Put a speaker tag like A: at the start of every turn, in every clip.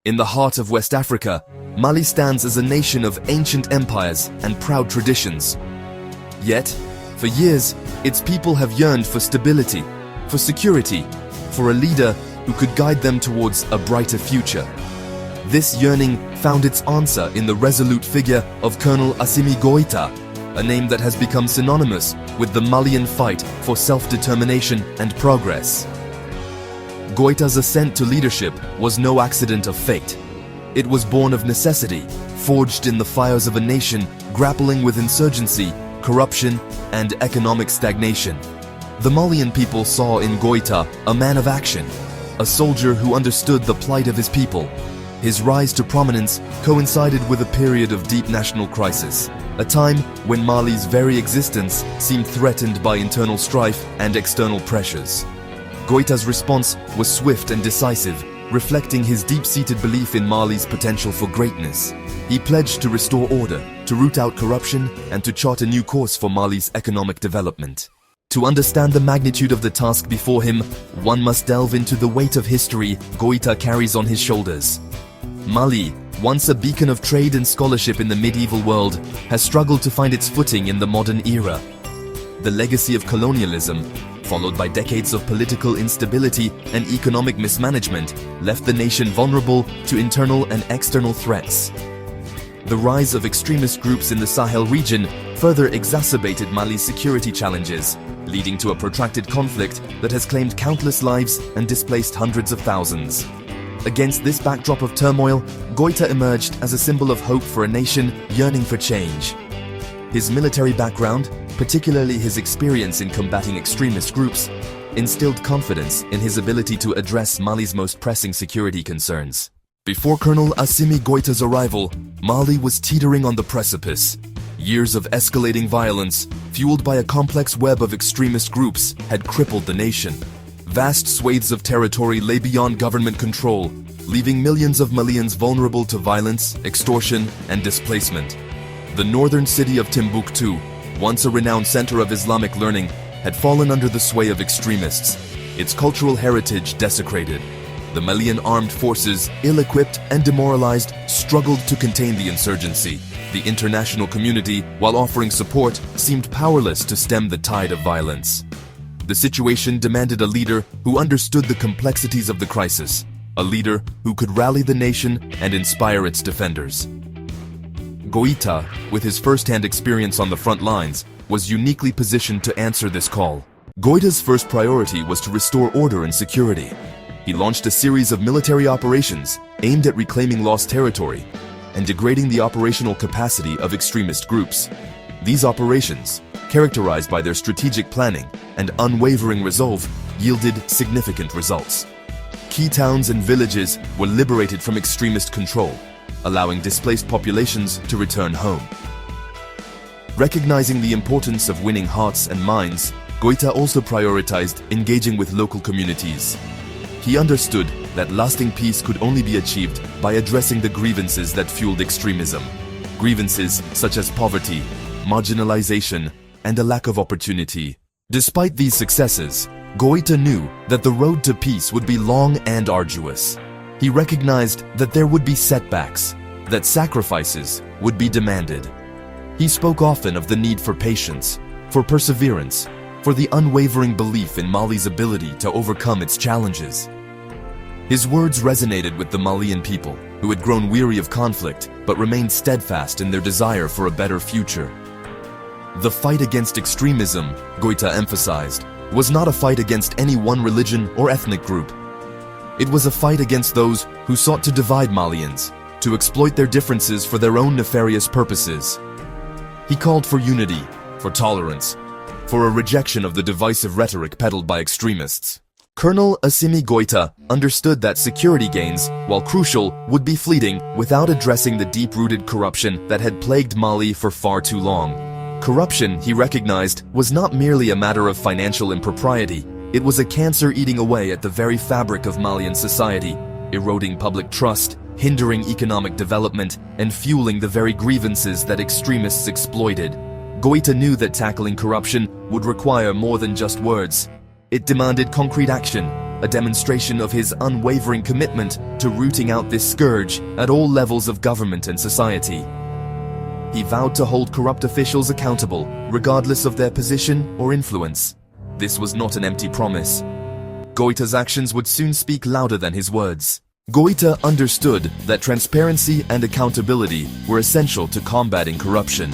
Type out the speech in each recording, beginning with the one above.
A: In the heart of West Africa, Mali stands as a nation of ancient empires and proud traditions. Yet, for years, its people have yearned for stability, for security, for a leader who could guide them towards a brighter future. This yearning found its answer in the resolute figure of Colonel Assimi Goita, a name that has become synonymous with the Malian fight for self-determination and progress. Goita's ascent to leadership was no accident of fate. It was born of necessity, forged in the fires of a nation grappling with insurgency, corruption, and economic stagnation. The Malian people saw in Goita a man of action, a soldier who understood the plight of his people. His rise to prominence coincided with a period of deep national crisis, a time when Mali's very existence seemed threatened by internal strife and external pressures. Goita's response was swift and decisive, reflecting his deep-seated belief in Mali's potential for greatness. He pledged to restore order, to root out corruption, and to chart a new course for Mali's economic development. To understand the magnitude of the task before him, one must delve into the weight of history Goita carries on his shoulders. Mali, once a beacon of trade and scholarship in the medieval world, has struggled to find its footing in the modern era. The legacy of colonialism, followed by decades of political instability and economic mismanagement, left the nation vulnerable to internal and external threats. The rise of extremist groups in the Sahel region further exacerbated Mali's security challenges, leading to a protracted conflict that has claimed countless lives and displaced hundreds of thousands. Against this backdrop of turmoil, Goita emerged as a symbol of hope for a nation yearning for change. His military background, particularly his experience in combating extremist groups, instilled confidence in his ability to address Mali's most pressing security concerns. Before Colonel Assimi Goita's arrival, Mali was teetering on the precipice. Years of escalating violence, fueled by a complex web of extremist groups, had crippled the nation. Vast swathes of territory lay beyond government control, leaving millions of Malians vulnerable to violence, extortion, and displacement. The northern city of Timbuktu, once a renowned center of Islamic learning, had fallen under the sway of extremists, its cultural heritage desecrated. The Malian armed forces, ill-equipped and demoralized, struggled to contain the insurgency. The international community, while offering support, seemed powerless to stem the tide of violence. The situation demanded a leader who understood the complexities of the crisis, a leader who could rally the nation and inspire its defenders. Goita, with his first-hand experience on the front lines, was uniquely positioned to answer this call. Goita's first priority was to restore order and security. He launched a series of military operations aimed at reclaiming lost territory and degrading the operational capacity of extremist groups. These operations, characterized by their strategic planning and unwavering resolve, yielded significant results. Key towns and villages were liberated from extremist control, allowing displaced populations to return home. Recognizing the importance of winning hearts and minds, Goita also prioritized engaging with local communities. He understood that lasting peace could only be achieved by addressing the grievances that fueled extremism. Grievances such as poverty, marginalization, and a lack of opportunity. Despite these successes, Goita knew that the road to peace would be long and arduous. He recognized that there would be setbacks, that sacrifices would be demanded. He spoke often of the need for patience, for perseverance, for the unwavering belief in Mali's ability to overcome its challenges. His words resonated with the Malian people, who had grown weary of conflict but remained steadfast in their desire for a better future. The fight against extremism, Goita emphasized, was not a fight against any one religion or ethnic group. It was a fight against those who sought to divide Malians, to exploit their differences for their own nefarious purposes. He called for unity, for tolerance, for a rejection of the divisive rhetoric peddled by extremists. Colonel Assimi Goita understood that security gains, while crucial, would be fleeting without addressing the deep-rooted corruption that had plagued Mali for far too long. Corruption, he recognized, was not merely a matter of financial impropriety. It was a cancer eating away at the very fabric of Malian society, eroding public trust, hindering economic development, and fueling the very grievances that extremists exploited. Goita knew that tackling corruption would require more than just words. It demanded concrete action, a demonstration of his unwavering commitment to rooting out this scourge at all levels of government and society. He vowed to hold corrupt officials accountable, regardless of their position or influence. This was not an empty promise. Goita's actions would soon speak louder than his words. Goita understood that transparency and accountability were essential to combating corruption.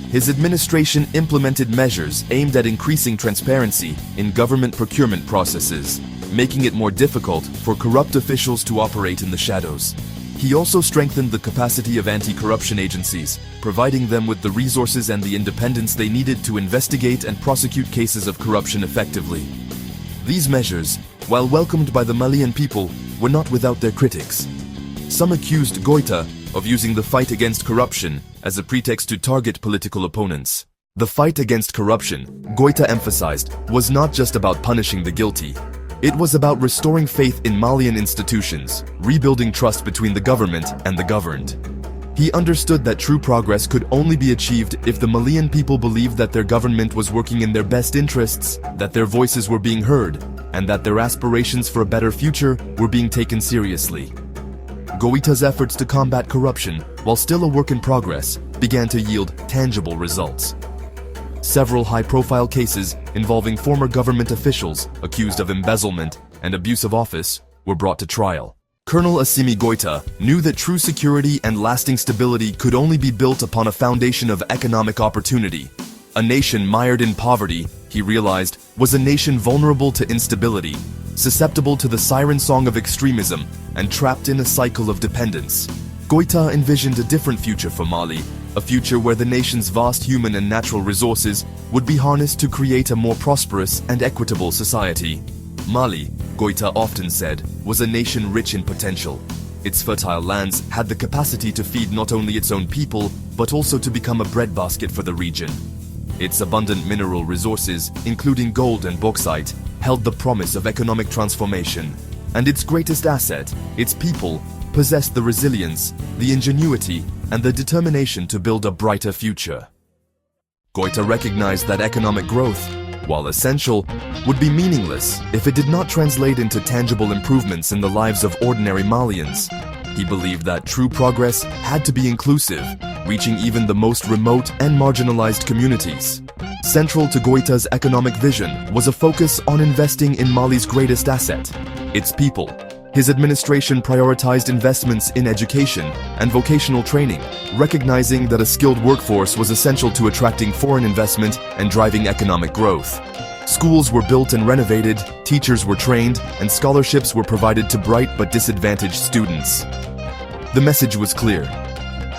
A: His administration implemented measures aimed at increasing transparency in government procurement processes, making it more difficult for corrupt officials to operate in the shadows. He also strengthened the capacity of anti-corruption agencies, providing them with the resources and the independence they needed to investigate and prosecute cases of corruption effectively. These measures, while welcomed by the Malian people, were not without their critics. Some accused Goita of using the fight against corruption as a pretext to target political opponents. The fight against corruption, Goita emphasized, was not just about punishing the guilty. It was about restoring faith in Malian institutions, rebuilding trust between the government and the governed. He understood that true progress could only be achieved if the Malian people believed that their government was working in their best interests, that their voices were being heard, and that their aspirations for a better future were being taken seriously. Goita's efforts to combat corruption, while still a work in progress, began to yield tangible results. Several high-profile cases involving former government officials accused of embezzlement and abuse of office were brought to trial. Colonel Assimi Goita knew that true security and lasting stability could only be built upon a foundation of economic opportunity. A nation mired in poverty, he realized, was a nation vulnerable to instability, susceptible to the siren song of extremism, and trapped in a cycle of dependence. Goita envisioned a different future for Mali, a future where the nation's vast human and natural resources would be harnessed to create a more prosperous and equitable society. Mali, Goita often said, was a nation rich in potential. Its fertile lands had the capacity to feed not only its own people, but also to become a breadbasket for the region. Its abundant mineral resources, including gold and bauxite, held the promise of economic transformation. And its greatest asset, its people, possessed the resilience, the ingenuity, and the determination to build a brighter future. Goita recognized that economic growth, while essential, would be meaningless if it did not translate into tangible improvements in the lives of ordinary Malians. He believed that true progress had to be inclusive, reaching even the most remote and marginalized communities. Central to Goita's economic vision was a focus on investing in Mali's greatest asset, its people. His administration prioritized investments in education and vocational training, recognizing that a skilled workforce was essential to attracting foreign investment and driving economic growth. Schools were built and renovated, teachers were trained, and scholarships were provided to bright but disadvantaged students. The message was clear.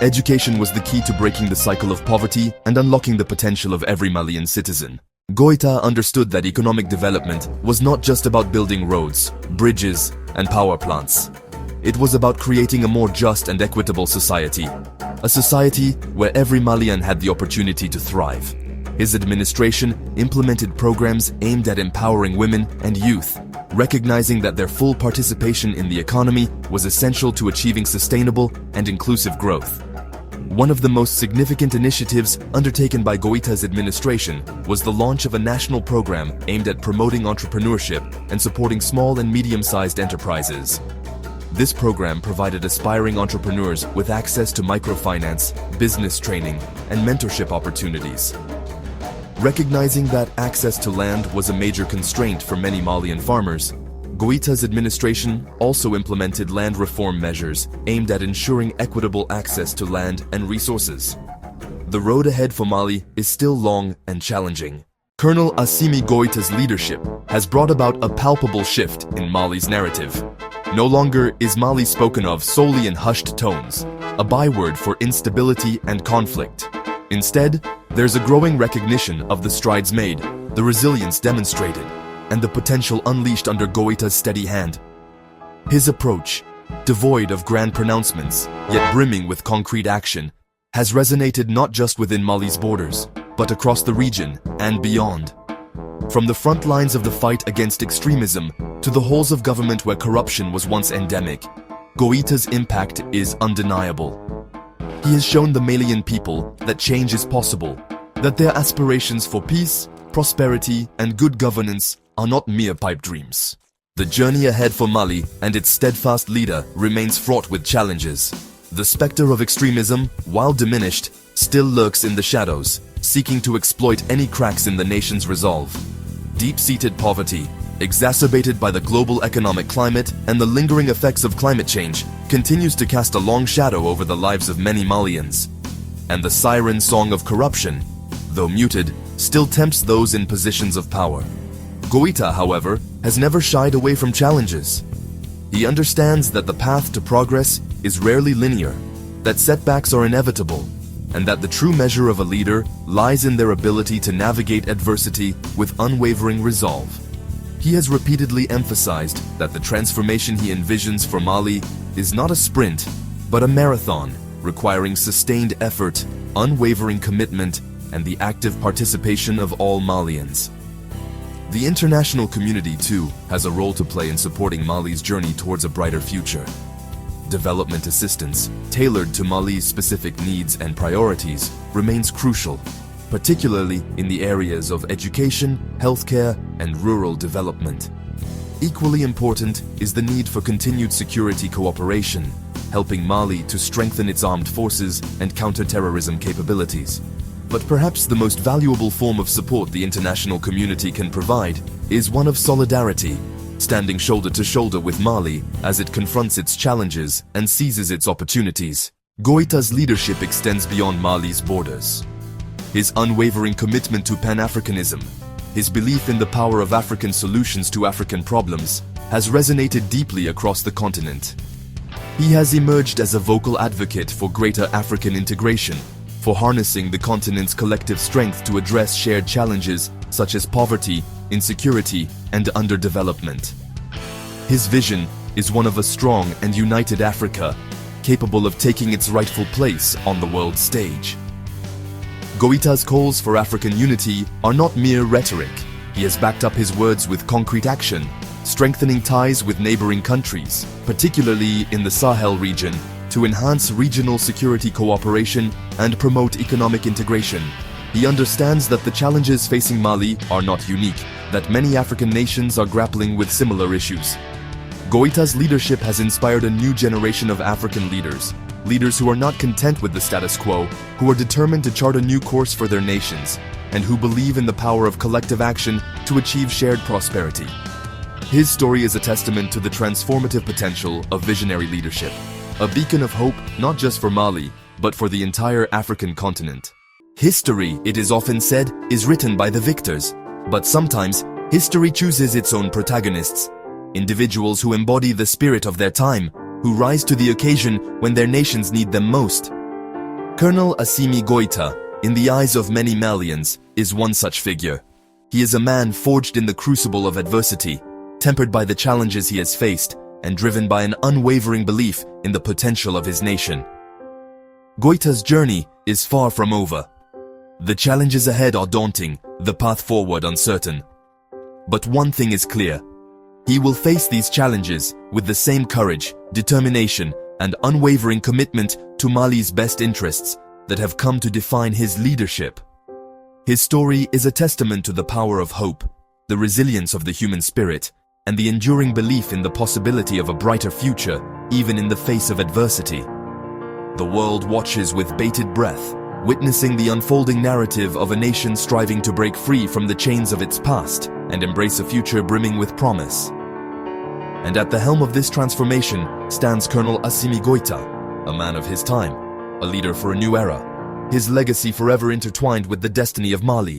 A: Education was the key to breaking the cycle of poverty and unlocking the potential of every Malian citizen. Goita understood that economic development was not just about building roads, bridges, and power plants. It was about creating a more just and equitable society. A society where every Malian had the opportunity to thrive. His administration implemented programs aimed at empowering women and youth, recognizing that their full participation in the economy was essential to achieving sustainable and inclusive growth. One of the most significant initiatives undertaken by Goita's administration was the launch of a national program aimed at promoting entrepreneurship and supporting small and medium-sized enterprises. This program provided aspiring entrepreneurs with access to microfinance, business training, and mentorship opportunities. Recognizing that access to land was a major constraint for many Malian farmers, Goita's administration also implemented land reform measures aimed at ensuring equitable access to land and resources. The road ahead for Mali is still long and challenging. Colonel Assimi Goita's leadership has brought about a palpable shift in Mali's narrative. No longer is Mali spoken of solely in hushed tones, a byword for instability and conflict. Instead, there's a growing recognition of the strides made, the resilience demonstrated, and the potential unleashed under Goita's steady hand. His approach, devoid of grand pronouncements, yet brimming with concrete action, has resonated not just within Mali's borders, but across the region and beyond. From the front lines of the fight against extremism to the halls of government where corruption was once endemic, Goita's impact is undeniable. He has shown the Malian people that change is possible, that their aspirations for peace, prosperity, and good governance are not mere pipe dreams. The journey ahead for Mali and its steadfast leader remains fraught with challenges. The specter of extremism, while diminished, still lurks in the shadows, seeking to exploit any cracks in the nation's resolve. Deep-seated poverty, exacerbated by the global economic climate and the lingering effects of climate change, continues to cast a long shadow over the lives of many Malians. And the siren song of corruption, though muted, still tempts those in positions of power. Goita, however, has never shied away from challenges. He understands that the path to progress is rarely linear, that setbacks are inevitable, and that the true measure of a leader lies in their ability to navigate adversity with unwavering resolve. He has repeatedly emphasized that the transformation he envisions for Mali is not a sprint, but a marathon, requiring sustained effort, unwavering commitment, and the active participation of all Malians. The international community, too, has a role to play in supporting Mali's journey towards a brighter future. Development assistance, tailored to Mali's specific needs and priorities, remains crucial, particularly in the areas of education, healthcare, and rural development. Equally important is the need for continued security cooperation, helping Mali to strengthen its armed forces and counter-terrorism capabilities. But perhaps the most valuable form of support the international community can provide is one of solidarity, standing shoulder to shoulder with Mali as it confronts its challenges and seizes its opportunities. Goita's leadership extends beyond Mali's borders. His unwavering commitment to Pan-Africanism, his belief in the power of African solutions to African problems, has resonated deeply across the continent. He has emerged as a vocal advocate for greater African integration, for harnessing the continent's collective strength to address shared challenges such as poverty, insecurity, and underdevelopment. His vision is one of a strong and united Africa, capable of taking its rightful place on the world stage. Goita's calls for African unity are not mere rhetoric. He has backed up his words with concrete action, strengthening ties with neighboring countries, particularly in the Sahel region, to enhance regional security cooperation and promote economic integration. He understands that the challenges facing Mali are not unique, that many African nations are grappling with similar issues. Goita's leadership has inspired a new generation of African leaders who are not content with the status quo, who are determined to chart a new course for their nations, and who believe in the power of collective action to achieve shared prosperity. His story is a testament to the transformative potential of visionary leadership, a beacon of hope not just for Mali, but for the entire African continent. History, it is often said, is written by the victors, but sometimes history chooses its own protagonists, individuals who embody the spirit of their time, who rise to the occasion when their nations need them most. Colonel Assimi Goita, in the eyes of many Malians, is one such figure. He is a man forged in the crucible of adversity, tempered by the challenges he has faced, and driven by an unwavering belief in the potential of his nation. Goita's journey is far from over. The challenges ahead are daunting, the path forward uncertain. But one thing is clear. He will face these challenges with the same courage, determination, and unwavering commitment to Mali's best interests that have come to define his leadership. His story is a testament to the power of hope, the resilience of the human spirit, and the enduring belief in the possibility of a brighter future, even in the face of adversity. The world watches with bated breath, witnessing the unfolding narrative of a nation striving to break free from the chains of its past and embrace a future brimming with promise. And at the helm of this transformation stands Colonel Assimi Goita, a man of his time, a leader for a new era, his legacy forever intertwined with the destiny of Mali.